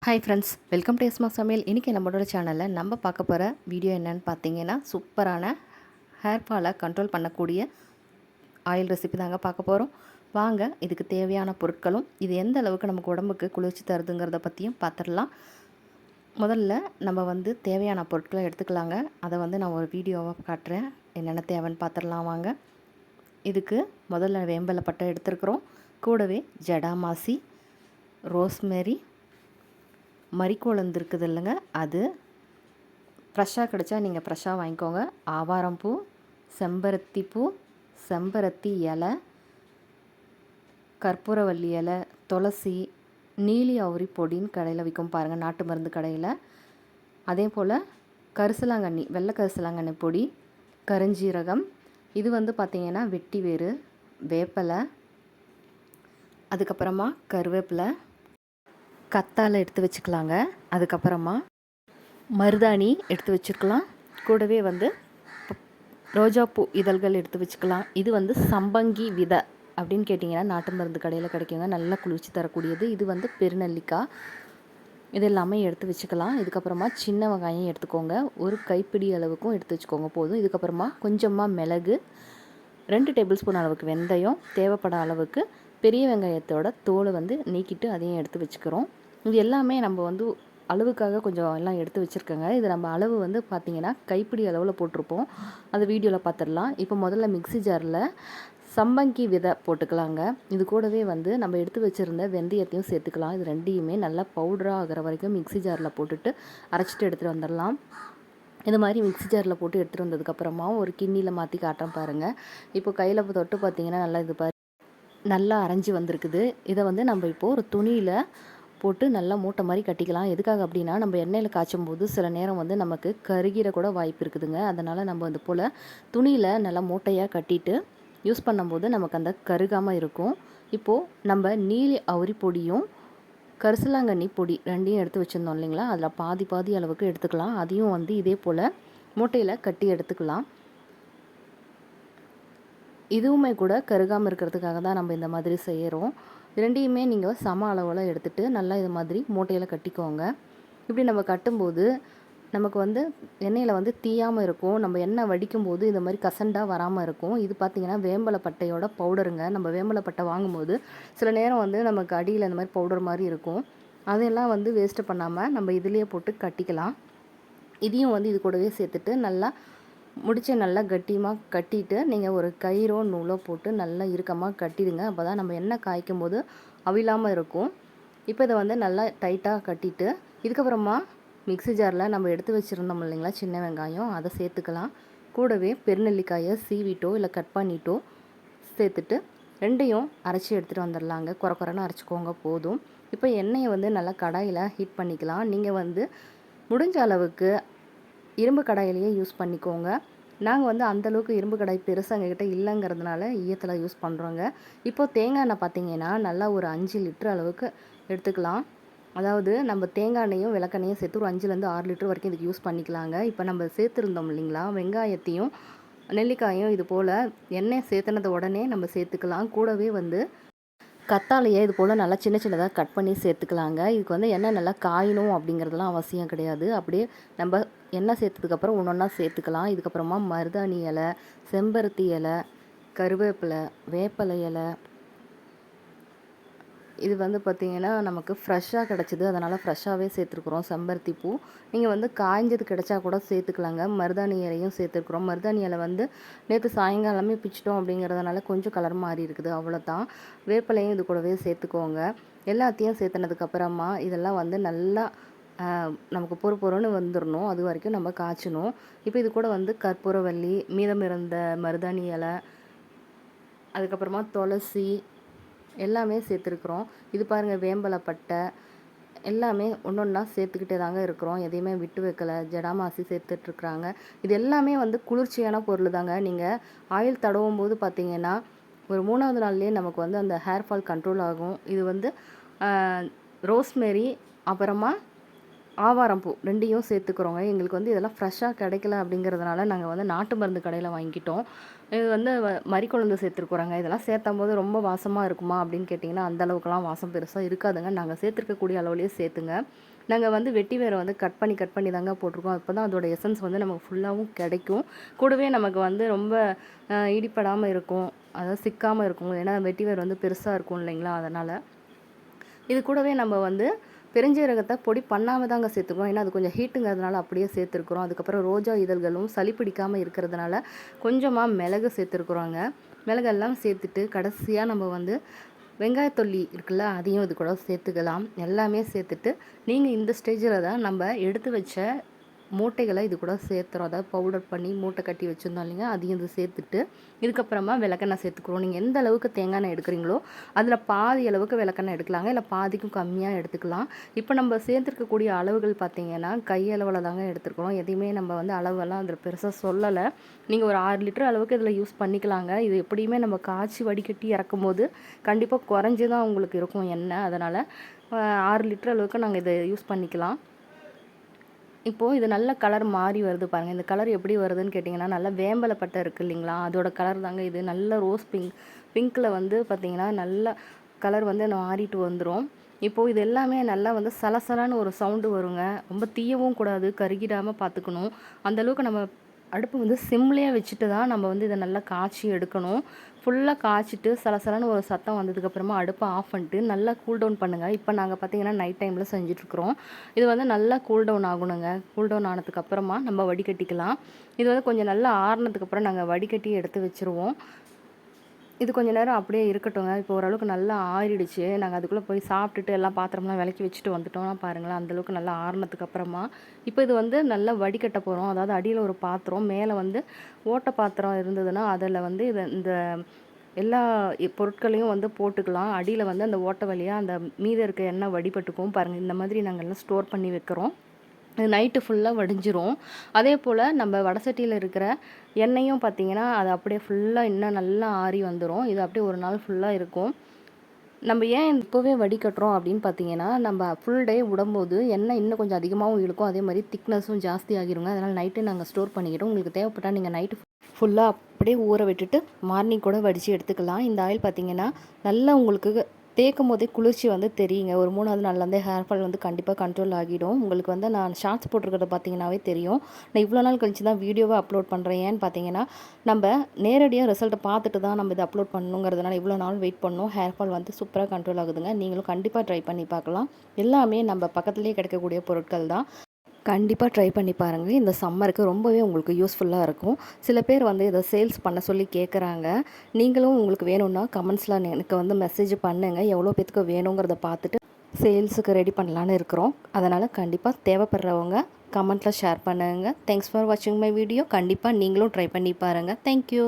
Hi friends, welcome to எஸ்மா சமையல். இன்றைக்கி நம்மளோட சேனலில் நம்ம பார்க்க போகிற வீடியோ என்னென்னு பார்த்தீங்கன்னா, சூப்பரான ஹேர் ஃபாலை கண்ட்ரோல் பண்ணக்கூடிய ஆயில் ரெசிபி தாங்க பார்க்க போகிறோம். வாங்க, இதுக்கு தேவையான பொருட்களும் இது எந்த அளவுக்கு நமக்கு உடம்புக்கு குளிர்ச்சி தருதுங்கிறத பற்றியும் பார்த்துடலாம். முதல்ல நம்ம தேவையான பொருட்களை எடுத்துக்கலாங்க. அதை நான் ஒரு வீடியோவாக காட்டுறேன். என்னென்ன தேவைன்னு பார்த்துடலாம் வாங்க. இதுக்கு முதல்ல வேம்பலை பட்டை எடுத்துருக்குறோம். கூடவே ஜடாமாசி, ரோஸ்மேரி, மரிக்கொழுந்து இருக்குது இல்லைங்க, அது ஃப்ரெஷ்ஷாக கிடச்சா நீங்கள் ஃப்ரெஷ்ஷாக வாங்கிக்கோங்க. ஆவாரம் பூ, செம்பருத்தி பூ, செம்பருத்தி இலை, கற்பூரவல்லி இலை, துளசி, நீலி அவுரி பொடின்னு கடையில் விற்கும் பாருங்கள், நாட்டு மருந்து கடையில். அதே போல் கரிசலாங்கண்ணி, வெள்ளை கரிசலாங்கண்ணி பொடி, கருஞ்சீரகம், இது பார்த்திங்கன்னா வெட்டி வேறு, வேப்பலை, அதுக்கப்புறமா கருவேப்பிலை, கத்தாழை எடுத்து வச்சுக்கலாங்க. அதுக்கப்புறமா மருதாணி எடுத்து வச்சுக்கலாம். கூடவே ரோஜாப்பூ இதழ்கள் எடுத்து வச்சுக்கலாம். இது சம்பங்கி விதை அப்படின்னு கேட்டிங்கன்னா நாட்டு மருந்து கடையில் கிடைக்குங்க. நல்லா குளிர்ச்சி தரக்கூடியது. இது பெருநெல்லிக்காய். இது எல்லாமே எடுத்து வச்சுக்கலாம். இதுக்கப்புறமா சின்ன வெங்காயம் எடுத்துக்கோங்க. ஒரு கைப்பிடி அளவுக்கும் எடுத்து வச்சுக்கோங்க போதும். இதுக்கப்புறமா கொஞ்சமாக மிளகு, 2 டேபிள் ஸ்பூன் அளவுக்கு வெந்தயம், தேவைப்பட அளவுக்கு பெரிய வெங்காயத்தோட தோலை நீக்கிட்டு அதையும் எடுத்து வச்சுக்கிறோம். இது எல்லாமே நம்ம அளவுக்காக கொஞ்சம் எல்லாம் எடுத்து வச்சுருக்கோங்க. இது நம்ம அளவு பார்த்திங்கன்னா கைப்பிடி அளவில் போட்டிருப்போம். அது வீடியோவில் பார்த்துடலாம். இப்போ முதல்ல மிக்ஸி ஜாரில் சம்பங்கி விதை போட்டுக்கலாங்க. இது கூடவே நம்ம எடுத்து வச்சுருந்த வெந்தயத்தையும் சேர்த்துக்கலாம். இது ரெண்டையுமே நல்லா பவுடராக ஆகிற வரைக்கும் மிக்ஸி ஜாரில் போட்டுட்டு அரைச்சிட்டு எடுத்துகிட்டு வந்துடலாம். இது மாதிரி மிக்ஸி ஜாரில் போட்டு எடுத்துகிட்டு வந்ததுக்கப்புறமா ஒரு கிண்ணியில் மாற்றி காட்டுறேன் பாருங்கள். இப்போ கையில் தொட்டு பார்த்திங்கன்னா நல்லா அரைஞ்சி வந்திருக்குது. இதை நம்ம இப்போது ஒரு துணியில் போட்டு நல்லா மூட்டை மாதிரி கட்டிக்கலாம். எதுக்காக அப்படின்னா, நம்ம எண்ணெயில் காய்ச்சும் போது சில நேரம் நமக்கு கருகிற கூட வாய்ப்பு இருக்குதுங்க. அதனால் நம்ம போல் துணியில் நல்லா மூட்டையாக கட்டிட்டு யூஸ் பண்ணும்போது நமக்கு அந்த கருகாமல் இருக்கும். இப்போது நம்ம நீலி அவுரி பொடியும் கரிசலாங்கண்ணி பொடி ரெண்டையும் எடுத்து வச்சுருந்தோம் இல்லைங்களா, அதில் பாதி பாதி அளவுக்கு எடுத்துக்கலாம். அதையும் இதே போல் மூட்டையில் கட்டி எடுத்துக்கலாம். இதுவுமே கூட கருகாமல் இருக்கிறதுக்காக தான் நம்ம இந்த மாதிரி செய்கிறோம். ரெண்டையுமே நீங்கள் சம அளவில் எடுத்துகிட்டு நல்லா இது மாதிரி மூட்டையில் கட்டிக்கோங்க. இப்படி நம்ம கட்டும்போது நமக்கு எண்ணெயில் தீயாமல் இருக்கும். நம்ம எண்ணெய் வடிக்கும்போது இந்த மாதிரி கசண்டாக வராமல் இருக்கும். இது பார்த்திங்கன்னா வேம்பலை பட்டையோட பவுடருங்க. நம்ம வேம்பலை பட்டை வாங்கும்போது சில நேரம் நமக்கு அடியில் இந்த மாதிரி பவுடர் மாதிரி இருக்கும். அதெல்லாம் வேஸ்ட்டு பண்ணாமல் நம்ம இதுலேயே போட்டு கட்டிக்கலாம். இதையும் இது கூடவே சேர்த்துட்டு நல்லா முடிச்சு நல்லா கட்டியமாக கட்டிட்டு நீங்கள் ஒரு கயிறோ நூலோ போட்டு நல்லா இறுக்கமாக கட்டிடுங்க. அப்போ தான் நம்ம எண்ணெய் காய்க்கும் போது அவிழாமல் இருக்கும். இப்போ இதை நல்லா டைட்டாக கட்டிட்டு இதுக்கப்புறமா மிக்ஸி ஜாரில் நம்ம எடுத்து வச்சுருந்தோம் இல்லைங்களா சின்ன வெங்காயம், அதை சேர்த்துக்கலாம். கூடவே பெருநெல்லிக்காயை சீவிட்டோ இல்லை கட் பண்ணிட்டோ சேர்த்துட்டு ரெண்டையும் அரைச்சி எடுத்துகிட்டு வந்துடலாங்க. குறைன்னு அரைச்சிக்கோங்க போதும். இப்போ எண்ணெயை நல்லா கடாயில் ஹீட் பண்ணிக்கலாம். நீங்கள் முடிஞ்ச அளவுக்கு இரும்பு கடாயிலேயே யூஸ் பண்ணிக்கோங்க. நாங்கள் அந்தளவுக்கு இரும்பு கடாய் பெருசாக எங்ககிட்ட இல்லைங்கிறதுனால ஈயத்தில் யூஸ் பண்ணுறோங்க. இப்போது தேங்காய் எண்ணெய் பார்த்திங்கன்னா நல்லா ஒரு 5 லிட்டர் அளவுக்கு எடுத்துக்கலாம். அதாவது நம்ம தேங்காய் எண்ணெயும் விளக்கெண்ணையும் சேர்த்து ஒரு 5லேருந்து 6 லிட்டர் வரைக்கும் இதுக்கு யூஸ் பண்ணிக்கலாங்க. இப்போ நம்ம சேர்த்துருந்தோம் இல்லைங்களா, வெங்காயத்தையும் நெல்லிக்காயும் இது போல் எண்ணெய் சேர்த்துனது உடனே நம்ம சேர்த்துக்கலாம். கூடவே கத்தாழையை இது போல் நல்லா சின்ன சின்னதாக கட் பண்ணி சேர்த்துக்கலாங்க. இதுக்கு எண்ணெய் நல்லா காயணும் அப்படிங்கிறதுலாம் அவசியம் கிடையாது. அப்படியே நம்ம எண்ணெய் சேர்த்ததுக்கப்புறம் ஒன்றா சேர்த்துக்கலாம். இதுக்கப்புறமா மருதாணி இலை, செம்பருத்தி இலை, கருவேப்பிலை, வேப்பலை இலை, இது பார்த்திங்கன்னா நமக்கு ஃப்ரெஷ்ஷாக கிடச்சிது, அதனால் ஃப்ரெஷ்ஷாகவே சேர்த்துருக்குறோம். செம்பருத்தி பூ நீங்கள் காய்ஞ்சது கிடச்சா கூட சேர்த்துக்கலாங்க. மருதாணி இலையும் சேர்த்துருக்குறோம். மருதாணி இலை நேற்று சாயங்காலமே பிச்சிட்டோம் அப்படிங்கிறதுனால கொஞ்சம் கலர் மாறி இருக்குது, அவ்வளோதான். வேப்பலையும் இது கூடவே சேர்த்துக்கோங்க. எல்லாத்தையும் சேர்த்துனதுக்கப்புறமா இதெல்லாம் நல்லா நமக்கு பொறுன்னு வந்துடணும். அது வரைக்கும் நம்ம காய்ச்சணும். இப்போ இது கூட கற்பூரவல்லி, மீதம் இருந்த மருதாணி இலை, அதுக்கப்புறமா துளசி எல்லாமே சேர்த்துருக்குறோம். இது பாருங்கள், வேம்பலை பட்டை எல்லாமே ஒன்றா சேர்த்துக்கிட்டே தாங்க இருக்கிறோம். எதையுமே விட்டு வைக்கலை. ஜடாமாசி சேர்த்துட்ருக்குறாங்க. இது எல்லாமே குளிர்ச்சியான பொருள் தாங்க. நீங்கள் ஆயில் தடவும் போது பார்த்திங்கன்னா ஒரு 3வது நாள்லேயே நமக்கு அந்த ஹேர் ஃபால் கண்ட்ரோல் ஆகும். இது ரோஸ்மேரி அப்புறமா ஆவாரம் பூ ரெண்டையும் சேர்த்துக்கிறோங்க. எங்களுக்கு இதெல்லாம் ஃப்ரெஷ்ஷாக கிடைக்கல அப்படிங்கிறதுனால நாங்கள் நாட்டு மருந்து கடையில் வாங்கிக்கிட்டோம். இது மரிக்கொழுந்து சேர்த்துருக்குறோங்க. இதெல்லாம் சேர்த்தும்போது ரொம்ப வாசமாக இருக்குமா அப்படின்னு கேட்டிங்கன்னா அந்தளவுக்குலாம் வாசம் பெருசாக இருக்காதுங்க. நாங்கள் சேர்த்துருக்கக்கூடிய அளவுலேயே சேர்த்துங்க. நாங்கள் வந்து வெட்டி வேரை வந்து கட் பண்ணி தாங்க போட்டிருக்கோம். அப்போ தான் அதோட எசன்ஸ் வந்து நமக்கு ஃபுல்லாகவும் கிடைக்கும். கூடவே நமக்கு வந்து ரொம்ப இடிப்படாமல் இருக்கும், அதாவது சிக்காமல் இருக்கும். ஏன்னா வெட்டி வேர் வந்து பெருசாக இருக்கும் இல்லைங்களா, அதனால். இது கூடவே நம்ம வந்து பெருஞ்சீரகத்தை பொடி பண்ணாமல் தாங்க சேர்த்துக்கிறோம். ஏன்னா அது கொஞ்சம் ஹீட்டுங்கிறதுனால அப்படியே சேர்த்துருக்குறோம். அதுக்கப்புறம் ரோஜா இதழ்களும் சளி பிடிக்காமல் இருக்கிறதுனால கொஞ்சமாக மிளகு சேர்த்துருக்குறோங்க. மிளகெல்லாம் சேர்த்துட்டு கடைசியாக நம்ம வந்து வெங்காயத்தொல்லி இருக்குல்ல, அதையும் இது கூட சேர்த்துக்கலாம். எல்லாமே சேர்த்துட்டு நீங்கள் இந்த ஸ்டேஜில் தான் நம்ம எடுத்து வச்ச மூட்டைகளை இது கூட சேர்த்துறோம். அதாவது பவுடர் பண்ணி மூட்டை கட்டி வச்சுருந்தோம் இல்லைங்க, அதையும் இது சேர்த்துட்டு இதுக்கப்புறமா விளக்கெண்ணெய் சேர்த்துக்குறோம். நீங்கள் எந்த அளவுக்கு தேங்காய் எண்ணெய் எடுக்கிறீங்களோ அதில் பாதி அளவுக்கு விளக்கெண்ணெய் எடுக்கலாங்க, இல்லை பாதிக்கும் கம்மியாக எடுத்துக்கலாம். இப்போ நம்ம சேர்த்துருக்கக்கூடிய அளவுகள் பார்த்திங்கன்னா கையளவில் தாங்க எடுத்துருக்குறோம். எதையுமே நம்ம வந்து அளவெல்லாம் அதில் பெருசாக சொல்லலை. நீங்கள் ஒரு 6 லிட்டர் அளவுக்கு இதில் யூஸ் பண்ணிக்கலாங்க. இது எப்படியுமே நம்ம காய்ச்சி வடிகட்டி இறக்கும் போது கண்டிப்பாக குறைஞ்சி தான் உங்களுக்கு இருக்கும் எண்ணெய். அதனால் 6 லிட்டர் அளவுக்கு நாங்கள் இதை யூஸ் பண்ணிக்கலாம். இப்போது இது நல்ல கலர் மாறி வருது பாருங்கள். இந்த கலர் எப்படி வருதுன்னு கேட்டிங்கன்னா, நல்லா வேம்பலைப்பட்டை இருக்குது இல்லைங்களா, அதோட கலர் தாங்க இது. நல்ல ரோஸ் பிங்க்கில் வந்து பார்த்திங்கன்னா நல்ல கலர் வந்து மாறிட்டு வந்துடும். இப்போது இது எல்லாமே நல்லா வந்து சலசலான்னு ஒரு சவுண்டு வருங்க. ரொம்ப தீயவும் கூடாது, கருகிடாமல் பார்த்துக்கணும். அந்தளவுக்கு நம்ம அடுப்பு வந்து சிம்லேயே வச்சுட்டு தான் நம்ம வந்து இதை நல்லா காய்ச்சி எடுக்கணும். ஃபுல்லாக காய்ச்சிட்டு சலசலன்னு ஒரு சத்தம் வந்ததுக்கப்புறமா அடுப்பை ஆஃப் பண்ணிட்டு நல்லா கூல் டவுன் பண்ணுங்கள். இப்போ நாங்கள் பார்த்திங்கன்னா நைட் டைமில் செஞ்சிட்ருக்குறோம். இது வந்து நல்லா கூல் டவுன் ஆகணுங்க. கூல் டவுன் ஆனதுக்கப்புறமா நம்ம வடிகட்டிக்கலாம். இது வந்து கொஞ்சம் நல்லா ஆறுனதுக்கப்புறம் நாங்கள் வடிகட்டி எடுத்து வச்சுருவோம். இது கொஞ்சம் நேரம் அப்படியே இருக்கட்டுங்க. இப்போ ஓரளவுக்கு நல்லா ஆறிடுச்சு. நாங்கள் அதுக்குள்ளே போய் சாப்பிட்டுட்டு எல்லாம் பாத்திரம்லாம் விளக்கி வச்சுட்டு வந்துட்டோம்னா பாருங்களேன், அந்தளவுக்கு நல்லா ஆறுனதுக்கப்புறமா இப்போ இது வந்து நல்லா வடிகட்ட போகிறோம். அதாவது அடியில் ஒரு பாத்திரம், மேலே வந்து ஓட்டை பாத்திரம் இருந்ததுன்னா அதில் வந்து இந்த எல்லா பொருட்களையும் வந்து போட்டுக்கலாம். அடியில் வந்து அந்த ஓட்டை வழியாக அந்த மீதம் இருக்க எண்ணெய் வடிபட்டுக்கும் பாருங்கள். இந்த மாதிரி நாங்கள் எல்லாம் ஸ்டோர் பண்ணி வைக்கிறோம். நைட்டு ஃபுல்லாக வடிஞ்சிரும். அதே போல் நம்ம வடசட்டியில் இருக்கிற எண்ணெயும் பார்த்திங்கன்னா அது அப்படியே ஃபுல்லாக இன்னும் நல்லா ஆறி வந்துடும். இது அப்படியே ஒரு நாள் ஃபுல்லாக இருக்கும். நம்ம ஏன் இப்போவே வடிகட்டுறோம் அப்படின்னு பார்த்தீங்கன்னா, நம்ம ஃபுல் டே விடும்போது எண்ணெய் இன்னும் கொஞ்சம் அதிகமாகவும் இழுக்கும். அதே மாதிரி திக்னஸும் ஜாஸ்தி ஆகிருங்க. அதனால் நைட்டு நாங்கள் ஸ்டோர் பண்ணிக்கிட்டோம். உங்களுக்கு தேவைப்பட்டால் நீங்கள் நைட்டு ஃபுல்லாக அப்படியே ஊற விட்டுட்டு மார்னிங் கூட வடித்து எடுத்துக்கலாம். இந்த ஆயில் பார்த்திங்கன்னா நல்லா உங்களுக்கு தேய்க்கும் போதே குளிர்ச்சி வந்து தெரியுங்க. ஒரு 3வது நாள் வந்து ஹேர் ஃபால் வந்து கண்டிப்பாக கண்ட்ரோல் ஆகிடும். உங்களுக்கு வந்து நான் ஷார்ட்ஸ் போட்டிருக்கிறத பார்த்தீங்கன்னாவே தெரியும். நான் இவ்வளோ நாள் கழிச்சு தான் வீடியோவை அப்லோட் பண்ணுறேன். ஏன்னு பார்த்தீங்கன்னா, நம்ம நேரடியாக ரிசல்ட்டை பார்த்துட்டு தான் நம்ம இதை அப்லோட் பண்ணணுங்கிறதுனால இவ்வளோ நாள் வெயிட் பண்ணோம். ஹேர் ஃபால் வந்து சூப்பராக கண்ட்ரோல் ஆகுதுங்க. நீங்களும் கண்டிப்பாக ட்ரை பண்ணி பார்க்கலாம். எல்லாமே நம்ம பக்கத்துலேயே கிடைக்கக்கூடிய பொருட்கள் தான். கண்டிப்பாக ட்ரை பண்ணி பாருங்கள். இந்த சம்மருக்கு ரொம்பவே உங்களுக்கு யூஸ்ஃபுல்லாக இருக்கும். சில பேர் வந்து இதை சேல்ஸ் பண்ண சொல்லி கேட்குறாங்க. நீங்களும் உங்களுக்கு வேணும்னா கமெண்ட்ஸில் எனக்கு வந்து மெசேஜ் பண்ணுங்கள். எவ்வளோ பேத்துக்கு வேணுங்கிறத பார்த்துட்டு சேல்ஸுக்கு ரெடி பண்ணலான்னு இருக்கிறோம். அதனால் கண்டிப்பாக தேவைப்படுறவங்க கமெண்ட்டில் ஷேர் பண்ணுங்கள். தேங்க்ஸ் ஃபார் வாட்சிங் மை வீடியோ. கண்டிப்பாக நீங்களும் ட்ரை பண்ணி பாருங்கள். தேங்க்யூ.